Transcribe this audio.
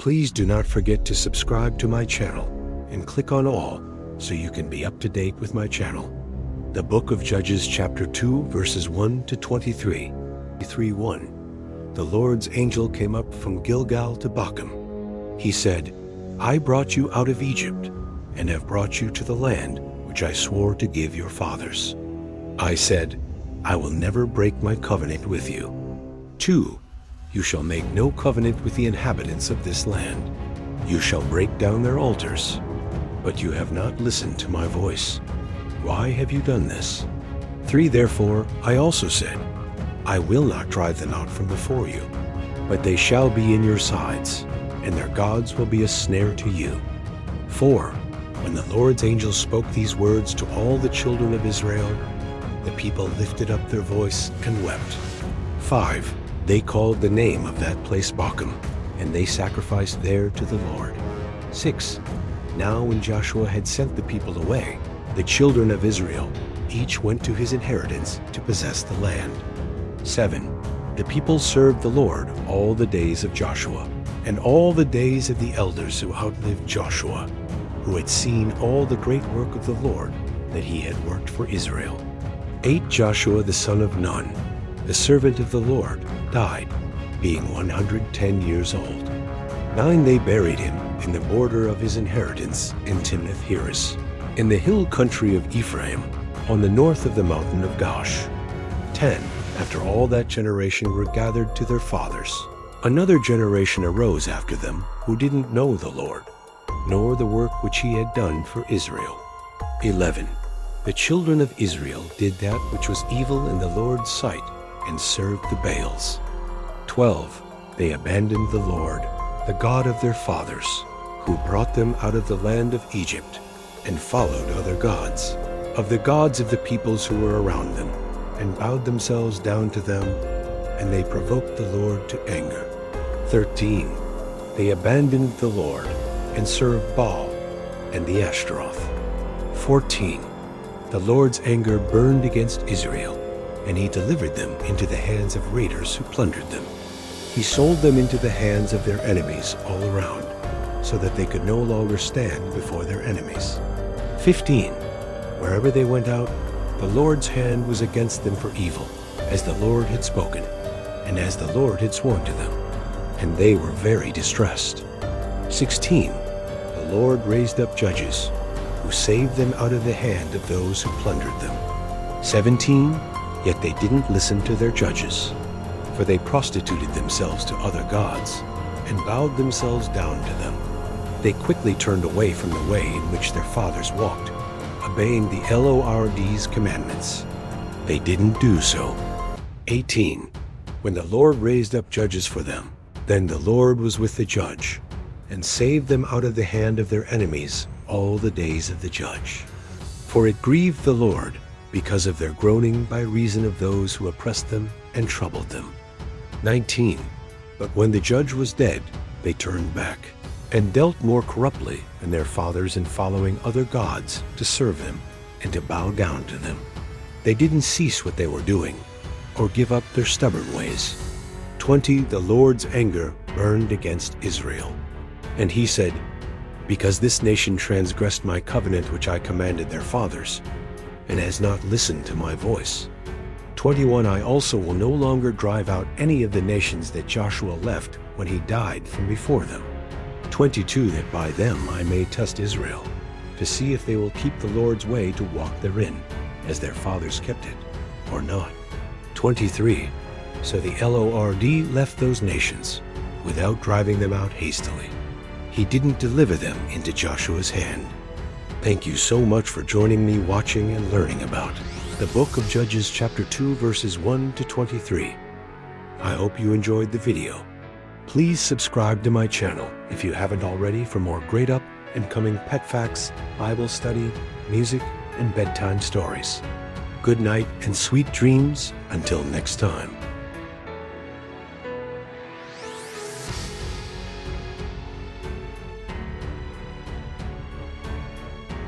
Please do not forget to subscribe to my channel and click on all so you can be up to date with my channel. The Book of Judges chapter 2 verses 1 to 23. 3:1. The Lord's angel came up from Gilgal to Bochum. He said, I brought you out of Egypt and have brought you to the land which I swore to give your fathers. I said, I will never break my covenant with you. 2. You shall make no covenant with the inhabitants of this land. You shall break down their altars, but you have not listened to my voice. Why have you done this? 3. Therefore I also said, I will not drive them out from before you, but they shall be in your sides, and their gods will be a snare to you. 4. When the Lord's angel spoke these words to all the children of Israel, the people lifted up their voice and wept. 5. They called the name of that place Bochum, and they sacrificed there to the Lord. 6. Now when Joshua had sent the people away, the children of Israel each went to his inheritance to possess the land. 7. The people served the Lord all the days of Joshua, and all the days of the elders who outlived Joshua, who had seen all the great work of the Lord that he had worked for Israel. 8. Joshua the son of Nun, the servant of the Lord, died, being 110 years old. 9. They buried him in the border of his inheritance in Timnath-Heres, in the hill country of Ephraim, on the north of the mountain of Gaash. 10. After all that generation were gathered to their fathers, another generation arose after them who didn't know the Lord, nor the work which he had done for Israel. 11. The children of Israel did that which was evil in the Lord's sight, and served the Baals. 12. They abandoned the Lord, the God of their fathers, who brought them out of the land of Egypt, and followed other gods, of the gods of the peoples who were around them, and bowed themselves down to them, and they provoked the Lord to anger. 13. They abandoned the Lord, and served Baal and the Ashtaroth. 14. The Lord's anger burned against Israel, and he delivered them into the hands of raiders who plundered them. He sold them into the hands of their enemies all around, so that they could no longer stand before their enemies. 15. Wherever they went out, the Lord's hand was against them for evil, as the Lord had spoken, and as the Lord had sworn to them, and they were very distressed. 16. The Lord raised up judges, who saved them out of the hand of those who plundered them. 17. Yet they didn't listen to their judges, for they prostituted themselves to other gods, and bowed themselves down to them. They quickly turned away from the way in which their fathers walked, obeying the Lord's commandments. They didn't do so. 18. When the Lord raised up judges for them, then the Lord was with the judge, and saved them out of the hand of their enemies all the days of the judge. For it grieved the Lord, because of their groaning by reason of those who oppressed them and troubled them. 19. But when the judge was dead, they turned back, and dealt more corruptly than their fathers in following other gods to serve them and to bow down to them. They didn't cease what they were doing, or give up their stubborn ways. 20. The Lord's anger burned against Israel. And he said, Because this nation transgressed my covenant which I commanded their fathers, and has not listened to my voice. 21. I also will no longer drive out any of the nations that Joshua left when he died from before them. 22. That by them I may test Israel, to see if they will keep the Lord's way to walk therein, as their fathers kept it, or not. 23. So the Lord left those nations, without driving them out hastily. He didn't deliver them into Joshua's hand. Thank you so much for joining me watching and learning about the Book of Judges chapter 2 verses 1 to 23. I hope you enjoyed the video. Please subscribe to my channel if you haven't already for more great up and coming pet facts, Bible study, music, and bedtime stories. Good night and sweet dreams until next time.